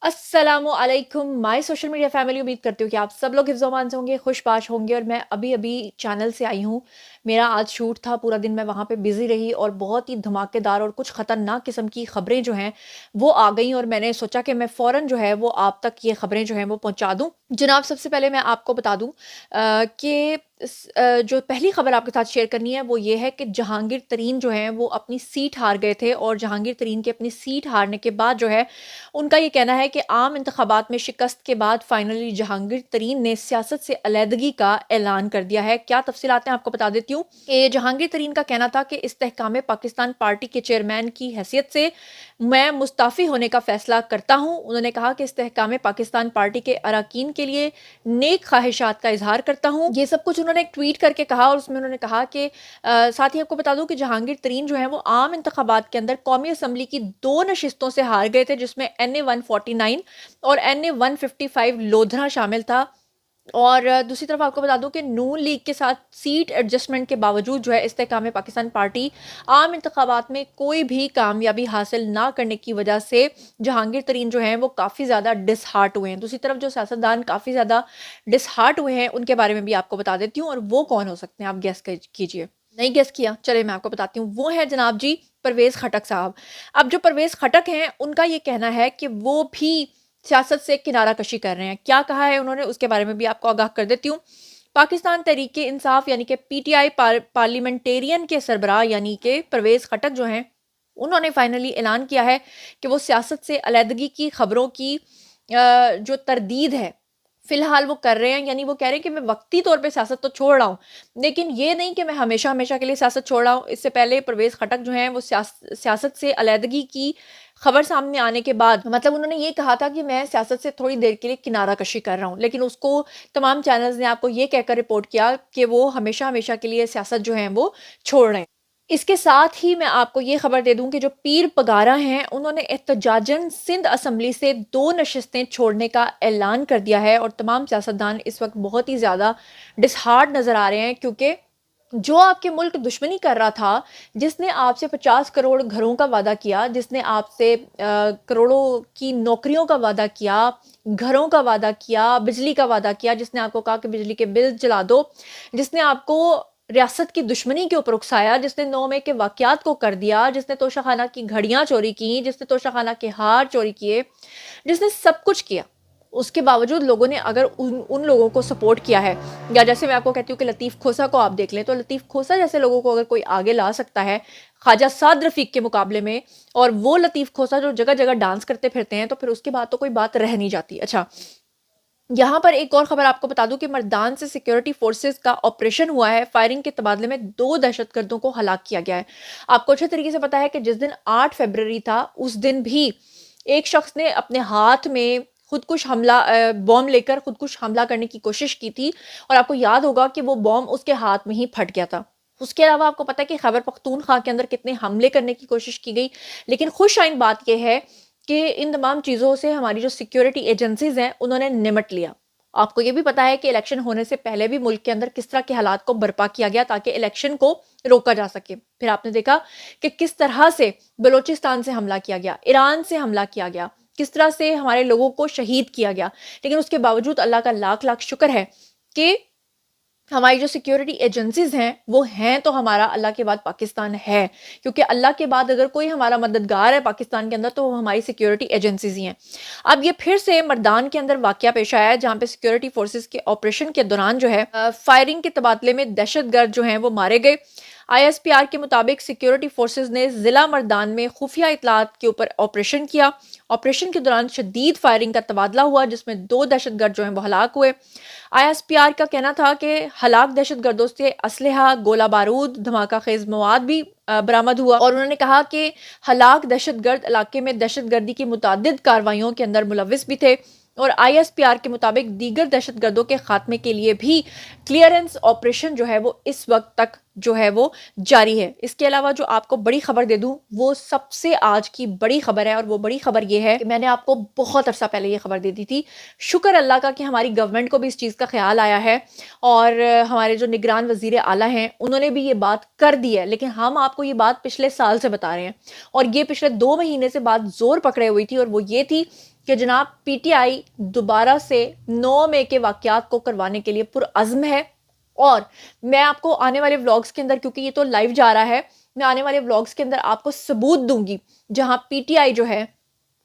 अस्सलामुअलैकुम my social media family. उम्मीद करती हूँ कि आप सब लोग हिफ्ज़-ओ-अमान से होंगे, खुशबाश होंगे। और मैं अभी-अभी चैनल से आई हूँ। मेरा आज शूट था, पूरा दिन मैं वहाँ पे बिज़ी रही और बहुत ही धमाकेदार और कुछ ख़तरनाक किस्म की ख़बरें जो हैं, वो आ गईं और मैंने सोचा कि मैं फ़ौरन जो है वो आप तक ये ख़बरें जो हैं वो पहुँचा दूँ। जनाब, सबसे पहले मैं आपको बता दूँ कि जो पहली ख़बर आपके साथ शेयर करनी है वो ये है कि जहांगीर तरीन जो हैं वो अपनी सीट हार गए थे और जहांगीर तरीन के अपनी सीट हारने के बाद जो है उनका ये कहना है कि आम इंतखाबात में शिकस्त के बाद फाइनली जहांगीर तरीन ने सियासत से अलहदगी का ऐलान कर दिया है। क्या तफसीलात हैं आपको बता देती हूँ कि जहांगीर तरीन का कहना था कि इस्तेहकाम पाकिस्तान पार्टी के चेयरमैन की हैसियत से मैं मुस्ताफ़ी होने का फैसला करता हूँ। उन्होंने कहा कि इस्तेहकाम पाकिस्तान पार्टी के अरकान के लिए नेक ख्वाहिशात का इजहार करता हूँ। ये सब कुछ उन्होंने एक ट्वीट करके कहा और उसमें उन्होंने कहा कि साथ ही आपको बता दूं कि जहांगीर तरीन जो है वो आम इंतखाबात के अंदर कौमी असम्बली की 2 नशिस्तों से हार गए थे, जिसमें NA 149 और NA 155 लोधरा शामिल था। और दूसरी तरफ आपको बता दूं कि नून लीग के साथ सीट एडजस्टमेंट के बावजूद जो है इस्तेहकाम पाकिस्तान पार्टी आम इंतखाबात में कोई भी कामयाबी हासिल ना करने की वजह से जहांगीर तरीन जो हैं वो काफ़ी ज़्यादा डिसहार्ट हुए हैं। दूसरी तरफ जो सियासतदान काफ़ी ज़्यादा डिसहार्ट हुए हैं उनके बारे में भी आपको बता देती हूँ, और वो कौन हो सकते हैं आप गेस कीजिए। नहीं गेस किया, चले मैं आपको बताती हूँ। वो है जनाब जी परवेज़ खटक साहब। अब जो परवेज़ खटक हैं उनका ये कहना है कि वो भी सियासत से किनारा कशी कर रहे हैं। क्या कहा है उन्होंने उसके बारे में भी आपको आगाह कर देती हूँ। पाकिस्तान तहरीक इंसाफ यानी कि PTI पार्लियामेंटेरियन के सरबराह यानी कि परवेज़ खटक जो हैं उन्होंने फाइनली ऐलान किया है कि वो सियासत से अलहदगी की खबरों की जो तरदीद है फिलहाल वो कर रहे हैं। यानी वो कह रहे हैं कि मैं वक्ती तौर पे सियासत तो छोड़ रहा हूँ, लेकिन ये नहीं कि मैं हमेशा हमेशा के लिए सियासत छोड़ रहा हूँ। इससे पहले परवेज़ खटक जो हैं वो सियासत से अलहदगी की खबर सामने आने के बाद मतलब उन्होंने ये कहा था कि मैं सियासत से थोड़ी देर के लिए किनारा कशी कर रहा हूँ, लेकिन उसको तमाम चैनल्स ने आपको ये कहकर रिपोर्ट किया कि वो हमेशा हमेशा के लिए सियासत जो है वो छोड़ रहे हैं। इसके साथ ही मैं आपको ये खबर दे दूं कि जो पीर पगारा हैं उन्होंने एहतजाजन सिंध असम्बली से 2 नशिस्तें छोड़ने का ऐलान कर दिया है और तमाम सियासतदान इस वक्त बहुत ही ज़्यादा डिसहार्ट नज़र आ रहे हैं, क्योंकि जो आपके मुल्क दुश्मनी कर रहा था, जिसने आपसे 50 करोड़ घरों का वादा किया, जिसने आपसे करोड़ों की नौकरियों का वादा किया, घरों का वादा किया, बिजली का वादा किया, जिसने आपको कहा कि बिजली के बिल जला दो, जिसने आपको रियासत की दुश्मनी के ऊपर उकसाया, जिसने 9 मई के वाकयात को कर दिया, जिसने तोशाखाना की घड़ियां चोरी की, जिसने तोशाखाना के हार चोरी किए, जिसने सब कुछ किया, उसके बावजूद लोगों ने अगर उन लोगों को सपोर्ट किया है, या जैसे मैं आपको कहती हूँ कि लतीफ़ खोसा को आप देख लें, तो लतीफ़ खोसा जैसे लोगों को अगर कोई आगे ला सकता है ख्वाजा साद रफ़ीक के मुकाबले में, और वो लतीफ़ खोसा जो जगह जगह डांस करते फिरते हैं, तो फिर उसके बाद तो कोई बात रह नहीं जाती। अच्छा, यहाँ पर एक और खबर आपको बता दूं कि मर्दान से सिक्योरिटी फोर्सेस का ऑपरेशन हुआ है। फायरिंग के तबादले में 2 दहशतगर्दों को हलाक किया गया है। आपको अच्छे तरीके से पता है कि जिस दिन 8 फरवरी था उस दिन भी एक शख्स ने अपने हाथ में खुदकुश हमला बॉम्ब लेकर खुदकुश हमला करने की कोशिश की थी, और आपको याद होगा कि वो बॉम्ब उसके हाथ में ही फट गया था। उसके अलावा आपको पता है कि खैबर पख्तूनख्वा के अंदर कितने हमले करने की कोशिश की गई, लेकिन खुश आइन बात यह है कि इन तमाम चीज़ों से हमारी जो सिक्योरिटी एजेंसीज हैं उन्होंने निमट लिया। आपको ये भी पता है कि इलेक्शन होने से पहले भी मुल्क के अंदर किस तरह के हालात को बर्पा किया गया ताकि इलेक्शन को रोका जा सके। फिर आपने देखा कि किस तरह से बलूचिस्तान से हमला किया गया, ईरान से हमला किया गया, किस तरह से हमारे लोगों को शहीद किया गया, लेकिन उसके बावजूद अल्लाह का लाख लाख शुक्र है कि हमारी जो सिक्योरिटी एजेंसीज हैं वो हैं तो हमारा अल्लाह के बाद पाकिस्तान है, क्योंकि अल्लाह के बाद अगर कोई हमारा मददगार है पाकिस्तान के अंदर तो वो हमारी सिक्योरिटी एजेंसीज ही हैं। अब ये फिर से मर्दान के अंदर वाकया पेश आया है जहाँ पे सिक्योरिटी फोर्सेस के ऑपरेशन के दौरान जो है फायरिंग के तबादले में दहशतगर्द जो हैं वो मारे गए। ISPR के मुताबिक सिक्योरिटी फोर्सेस ने ज़िला मर्दान में खुफिया इतलात के ऊपर ऑपरेशन किया। ऑपरेशन के दौरान शदीद फायरिंग का तबादला हुआ जिसमें 2 दहशतगर्द जो हैं वो हलाक हुए। ISPR का कहना था कि हलाक दहशतगर्दों से असलहा, गोला बारूद, धमाका खेज मवाद भी बरामद हुआ, और उन्होंने कहा कि हलाक दहशतगर्द इलाके में दहशतगर्दी की मुतादिद कार्रवाइयों के अंदर मुलविस भी थे, और ISPR के मुताबिक दीगर दहशतगर्दों के खात्मे के लिए भी क्लियरेंस ऑपरेशन जो है वो इस वक्त तक जो है वो जारी है। इसके अलावा जो आपको बड़ी खबर दे दूं वो सबसे आज की बड़ी खबर है, और वो बड़ी खबर ये है कि मैंने आपको बहुत अरसा पहले ये खबर दे दी थी। शुक्र अल्लाह का कि हमारी गवर्नमेंट को भी इस चीज़ का ख्याल आया है, और हमारे जो निगरान वजीर आला हैं उन्होंने भी ये बात कर दी है, लेकिन हम आपको ये बात पिछले साल से बता रहे हैं, और ये पिछले 2 महीने से बात जोर पकड़े हुई थी, और वो ये थी कि जनाब पीटीआई दोबारा से 9 मई के वाकयात को करवाने के लिए पुरअज़्म है। और मैं आपको आने वाले व्लॉग्स के अंदर, क्योंकि ये तो लाइव जा रहा है, मैं आने वाले व्लॉग्स के अंदर आपको सबूत दूंगी जहां पीटीआई जो है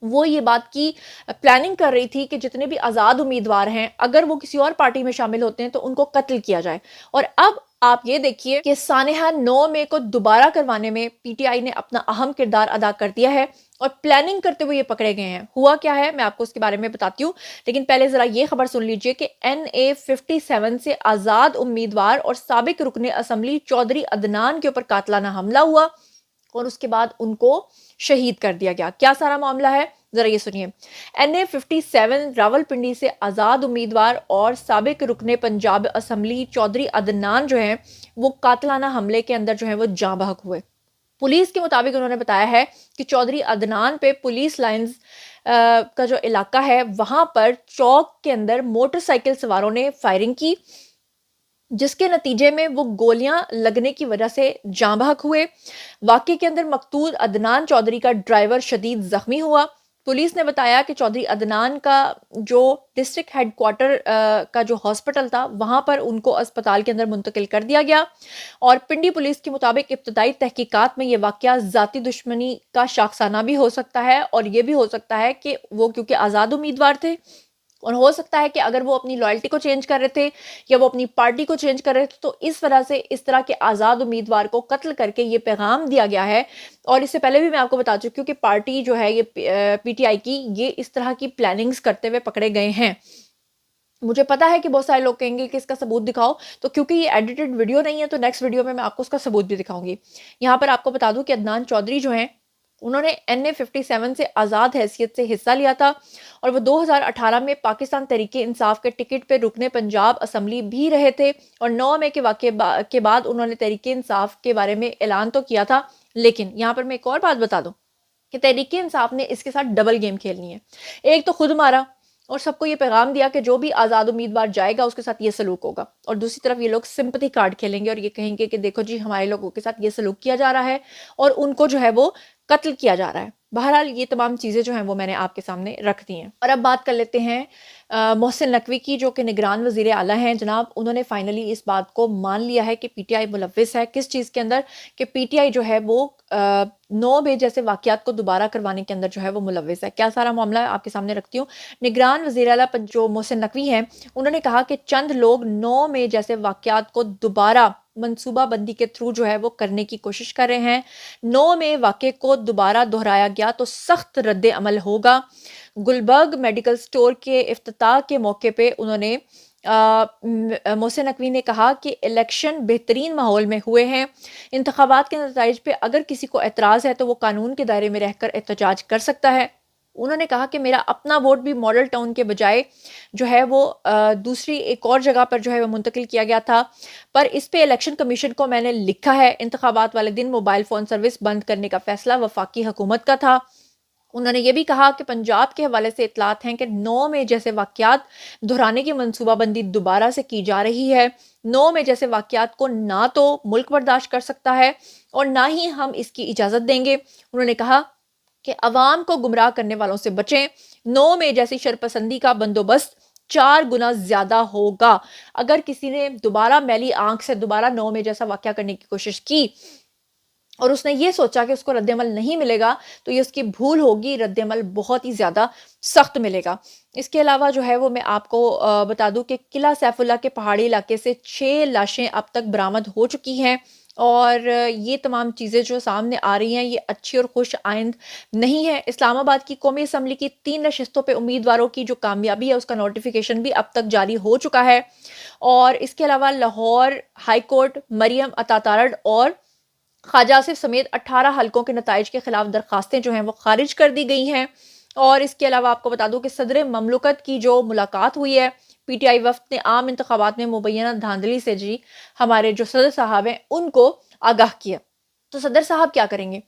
वो ये बात की प्लानिंग कर रही थी कि जितने भी आज़ाद उम्मीदवार हैं अगर वो किसी और पार्टी में शामिल होते हैं तो उनको कत्ल किया जाए। और अब आप ये देखिए कि सानेहा 9 मई को दोबारा करवाने में पीटीआई ने अपना अहम किरदार अदा कर दिया है और प्लानिंग करते हुए ये पकड़े गए हैं। हुआ क्या है मैं आपको उसके बारे में बताती हूँ, लेकिन पहले जरा ये खबर सुन लीजिए कि NA-57 से आज़ाद उम्मीदवार और साबिक रुकने असम्बली चौधरी अदनान के ऊपर कातलाना हमला हुआ और उसके बाद उनको शहीद कर दिया गया। क्या सारा मामला है जरा ये सुनिए। NA-57 रावलपिंडी से आजाद उम्मीदवार और साबिक रुकने पंजाब असम्बली चौधरी अदनान जो है वो कातलाना हमले के अंदर जो है वो जाँ बहक हुए। पुलिस के मुताबिक उन्होंने बताया है कि चौधरी अदनान पे पुलिस लाइंस का जो इलाका है वहां पर चौक के अंदर मोटरसाइकिल सवारों ने फायरिंग की, जिसके नतीजे में वो गोलियां लगने की वजह से जाँ बहक हुए। वाकये के अंदर मकतूल अदनान चौधरी का ड्राइवर शदीद जख्मी हुआ। पुलिस ने बताया कि चौधरी अदनान का जो डिस्ट्रिक्ट हेडक्वार्टर का जो हॉस्पिटल था वहां पर उनको अस्पताल के अंदर मुंतकिल कर दिया गया। और पिंडी पुलिस के मुताबिक इब्तदाई तहकीकात में ये वाकया जाती दुश्मनी का शाखसाना भी हो सकता है और ये भी हो सकता है कि वो क्योंकि आज़ाद उम्मीदवार थे और हो सकता है कि अगर वो अपनी लॉयल्टी को चेंज कर रहे थे या वो अपनी पार्टी को चेंज कर रहे थे तो इस वजह से इस तरह के आज़ाद उम्मीदवार को कत्ल करके ये पैगाम दिया गया है। और इससे पहले भी मैं आपको बता चुकी हूँ कि पार्टी जो है ये पीटीआई की ये इस तरह की प्लानिंग्स करते हुए पकड़े गए हैं। मुझे पता है कि बहुत सारे लोग कहेंगे कि इसका सबूत दिखाओ, तो क्योंकि ये एडिटेड वीडियो नहीं है तो नेक्स्ट वीडियो में मैं आपको उसका सबूत भी दिखाऊंगी। यहाँ पर आपको बता दूं कि अदनान चौधरी जो हैं उन्होंने NA-57 से आज़ाद हैसियत से हिस्सा लिया था और वो 2018 में पाकिस्तान तहरीक इंसाफ के टिकट पे रुकने पंजाब असम्बली भी रहे थे और 9 मई के वाक़े के बाद उन्होंने तहरीक इंसाफ के बारे में ऐलान तो किया था। लेकिन यहाँ पर मैं एक और बात बता दूं कि तहरीक इंसाफ ने इसके साथ डबल गेम खेलनी है। एक तो खुद मारा और सबको ये पैगाम दिया कि जो भी आज़ाद उम्मीदवार जाएगा उसके साथ ये सलूक होगा, और दूसरी तरफ ये लोग सिंपैथी कार्ड खेलेंगे और ये कहेंगे कि देखो जी हमारे लोगों के साथ ये सलूक किया जा रहा है और उनको जो है वो कत्ल किया जा रहा है। बहरहाल ये तमाम चीज़ें जो हैं वो मैंने आपके सामने रख दी हैं। और अब बात कर लेते हैं मोहसिन नकवी की, जो कि निगरान वज़ीर आला हैं जनाब। उन्होंने फाइनली इस बात को मान लिया है कि पीटीआई मुलव्विस है। किस चीज़ के अंदर? कि पीटीआई जो है वो 9 मई जैसे वाकयात को दोबारा करवाने के अंदर जो है वो मुलव्विस है। क्या सारा मामला है आपके सामने रखती हूँ। निगरान वज़ीर आला जो मोहसिन नकवी हैं उन्होंने कहा कि चंद लोग 9 मई जैसे वाकयात को दोबारा मनसूबाबंदी के थ्रू जो है वो करने की कोशिश कर रहे हैं। 9 मई वाक़े को दोबारा दोहराया गया तो सख्त रद्द अमल होगा। गुलबर्ग मेडिकल स्टोर के इफ्तिताह के मौके पे उन्होंने मोहसिन नकवी ने कहा कि इलेक्शन बेहतरीन माहौल में हुए हैं। इंतखाबात के नताइज पे अगर किसी को एतराज़ है तो वो कानून के दायरे में रहकर एहतजाज कर सकता है। उन्होंने कहा कि मेरा अपना वोट भी मॉडल टाउन के बजाय जो है वो दूसरी एक और जगह पर जो है वो मुंतकिल किया गया था, पर इस पे इलेक्शन कमीशन को मैंने लिखा है। इंतखाबात वाले दिन मोबाइल फ़ोन सर्विस बंद करने का फैसला वफाकी हुकूमत का था। उन्होंने ये भी कहा कि पंजाब के हवाले से इतलात हैं कि 9 मई जैसे वाकयात दोहराने की मनसूबाबंदी दोबारा से की जा रही है। 9 मई जैसे वाकयात को ना तो मुल्क बर्दाश्त कर सकता है और ना ही हम इसकी इजाज़त देंगे। उन्होंने कहा कि अवाम को गुमराह करने वालों से बचें। 9 मई जैसी शरपसंदी का बंदोबस्त 4 गुना ज्यादा होगा। अगर किसी ने दोबारा मैली आंख से दोबारा 9 मई जैसा वाकया करने की कोशिश की और उसने ये सोचा कि उसको रद्द-ए-अमल नहीं मिलेगा तो ये उसकी भूल होगी। रद्द-ए-अमल बहुत ही ज़्यादा सख्त मिलेगा। इसके अलावा जो है वो मैं आपको बता दूं कि किला सैफुल्ला के पहाड़ी इलाके से 6 लाशें अब तक बरामद हो चुकी हैं और ये तमाम चीज़ें जो सामने आ रही हैं ये अच्छी और खुश आइंद नहीं है। इस्लामाबाद की कौमी असम्बली की 3 नशिस्तों पे उम्मीदवारों की जो कामयाबी है उसका नोटिफिकेशन भी अब तक जारी हो चुका है। और इसके अलावा लाहौर हाई कोर्ट, मरियम अतातारड़ और ख्वाजा आसिफ समेत 18 हलकों के नताइज के खिलाफ दरखास्तें जो हैं वो खारिज कर दी गई हैं। और इसके अलावा आपको बता दूं कि सदर ममलकत की जो मुलाकात हुई है पीटीआई वफ्द ने आम इंतखाबात में मुबैना धांधली से जी हमारे जो सदर साहब हैं उनको आगाह किया। तो सदर साहब क्या करेंगे?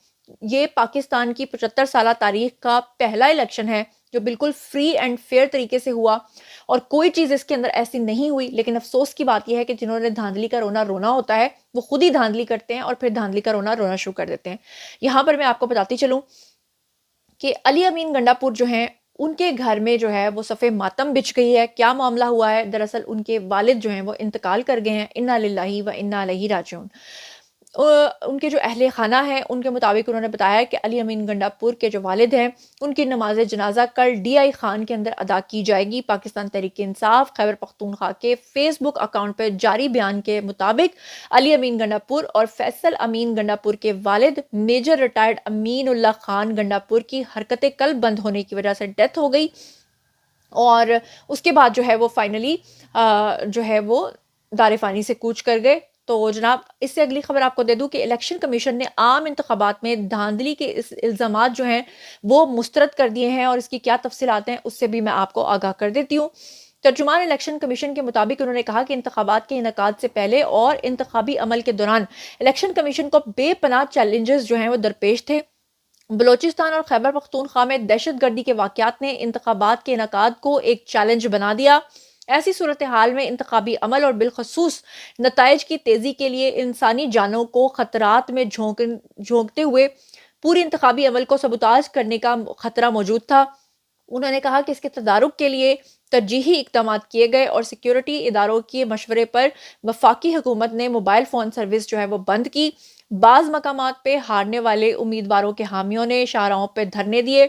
ये पाकिस्तान की 75 साल तारीख का पहला इलेक्शन है जो बिल्कुल फ्री एंड फेयर तरीके से हुआ और कोई चीज़ इसके अंदर ऐसी नहीं हुई। लेकिन अफसोस की बात यह है कि जिन्होंने धांधली का रोना रोना होता है वो खुद ही धांधली करते हैं और फिर धांधली का रोना रोना शुरू कर देते हैं। यहाँ पर मैं आपको बताती चलूँ कि अली अमीन गंडापुर जो हैं उनके घर में जो है वो सफ़े मातम बिछ गई है। क्या मामला हुआ है? दरअसल उनके वालिद जो हैं वो इंतकाल कर गए हैं। इन्ना लिल्लाहि व इन्ना इलैहि राजिऊन। उनके जो अहले खाना है उनके मुताबिक उन्होंने बताया कि अली अमीन गंडापुर के जो वालिद हैं उनकी नमाज जनाजा कल DI खान के अंदर अदा की जाएगी। पाकिस्तान तहरीक इंसाफ खैबर पख्तूनख्वा के फेसबुक अकाउंट पर जारी बयान के मुताबिक अली अमीन गंडापुर और फैसल अमीन गंडापुर के वालिद मेजर रिटायर्ड अमीन उल्लाह खान गंडापुर की हरकतें कल बंद होने की वजह से डेथ हो गई और उसके बाद जो है वो फाइनली जो है वो दारिफानी से कूच कर गए। तो जनाब इससे अगली खबर आपको दे दूं कि इलेक्शन कमीशन ने आम इंतखाबात में धांधली के इस इल्ज़ामात जो हैं वो मुस्तरद कर दिए हैं और इसकी क्या तफसीलात हैं उससे भी मैं आपको आगाह कर देती हूँ। तर्जुमान इलेक्शन कमीशन के मुताबिक उन्होंने कहा कि इंतखाबात के इनेकाद से पहले और इंतखाबी अमल के दौरान इलेक्शन कमीशन को बेपनाह चैलेंजेस जो हैं वो दरपेश थे। बलोचिस्तान और खैबर पख्तूनख्वा में दहशतगर्दी के वाक़यात ने इंतखाबात के इनेकाद को एक चैलेंज बना दिया। ऐसी सूरत हाल में इंतखाबी अमल और बिलखसूस नताइज की तेज़ी के लिए इंसानी जानों को खतरात में झोंकते हुए पूरी इंतखाबी अमल को सबूताज करने का खतरा मौजूद था। उन्होंने कहा कि इसके तदारुक के लिए तरजीही इकदाम किए गए और सिक्योरिटी इदारों के मशवरे पर वफाकी हुकूमत ने मोबाइल फ़ोन सर्विस जो है वो बंद की। बाज़ मकामात पे हारने वाले उम्मीदवारों के हामियों ने शाहराहों पे धरने दिए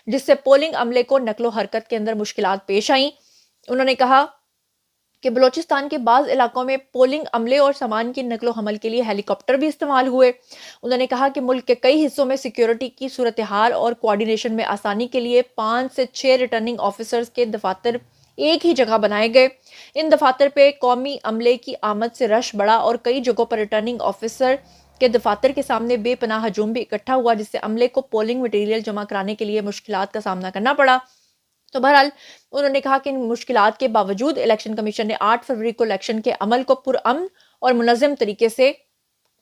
जिससे पोलिंग अमले को नकलो हरकत के अंदर मुश्किलात पेश आईं। उन्होंने कहा कि बलोचिस्तान के बाज़ इलाकों में पोलिंग अमले और सामान की नकलो हमल के लिए हेलीकॉप्टर भी इस्तेमाल हुए। उन्होंने कहा कि मुल्क के कई हिस्सों में सिक्योरिटी की सूरत हाल और कोऑर्डिनेशन में आसानी के लिए 5 से 6 रिटर्निंग ऑफिसर्स के दफातर एक ही जगह बनाए गए। इन दफातर पे कौमी अमले की आमद से रश बढ़ा और कई जगहों पर रिटर्निंग ऑफिसर के दफातर के सामने बेपनाह हजूम भी इकट्ठा हुआ जिससे अमले को पोलिंग मटीरियल जमा कराने के लिए मुश्किलात का सामना करना पड़ा। तो बहरहाल उन्होंने कहा कि इन मुश्किलात के बावजूद इलेक्शन कमीशन ने 8 फरवरी को इलेक्शन के अमल को पुरअमन और मुनज़्ज़म तरीके से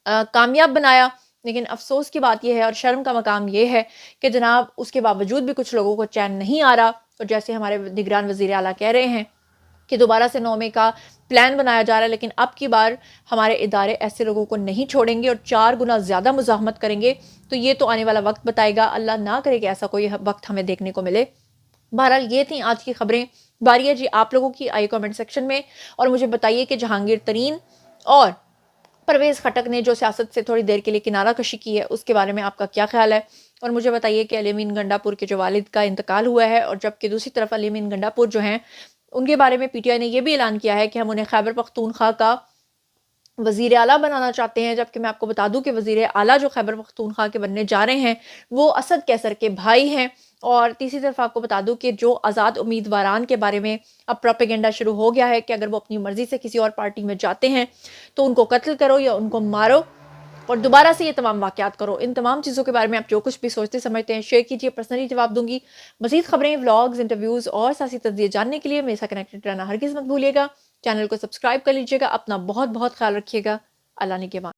कामयाब बनाया। लेकिन अफसोस की बात यह है और शर्म का मकाम यह है कि जनाब उसके बावजूद भी कुछ लोगों को चैन नहीं आ रहा और जैसे हमारे निगरान वज़ीर आला कह रहे हैं कि दोबारा से 9 मई का प्लान बनाया जा रहा है, लेकिन अब की बार हमारे इदारे ऐसे लोगों को नहीं छोड़ेंगे और 4 गुना ज़्यादा मुज़ाहमत करेंगे। तो ये तो आने वाला वक्त बताएगा। अल्लाह ना करे कि ऐसा कोई वक्त हमें देखने को मिले। बहरहाल ये थी आज की खबरें। बारी है जी आप लोगों की, आइए कमेंट सेक्शन में और मुझे बताइए कि जहांगीर तरीन और परवेज़ खटक ने जो सियासत से थोड़ी देर के लिए किनारा कशी की है उसके बारे में आपका क्या ख्याल है। और मुझे बताइए कि अली अमीन गंडापुर के जो वालिद का इंतकाल हुआ है और जबकि दूसरी तरफ अली अमीन गंडापुर जो हैं उनके बारे में PTI ने यह भी ऐलान किया है कि हम उन्हें खैबर पख्तूनख्वा का वज़ीर आला बनाना चाहते हैं। जबकि मैं आपको बता दूं कि वज़ीर आला जो खैबर पख्तूनख्वा के बनने जा रहे हैं वो असद कैसर के भाई हैं। और तीसरी तरफ आपको बता दूं कि जो आज़ाद उम्मीदवारान के बारे में अब प्रोपेगेंडा शुरू हो गया है कि अगर वो अपनी मर्जी से किसी और पार्टी में जाते हैं तो उनको कत्ल करो या उनको मारो और दोबारा से ये तमाम वाक़यात करो। इन तमाम चीज़ों के बारे में आप जो कुछ भी सोचते समझते हैं शेयर कीजिए, पर्सनली जवाब दूंगी। मज़ीद खबरें, व्लॉग्स, इंटरव्यूज़ और सियासी तज्ज़िये जानने के लिए मेरे साथ कनेक्टेड रहना हरगिज़ मत भूलिएगा। चैनल को सब्सक्राइब कर लीजिएगा। अपना बहुत बहुत ख्याल रखिएगा। अल्लाह निगहबान।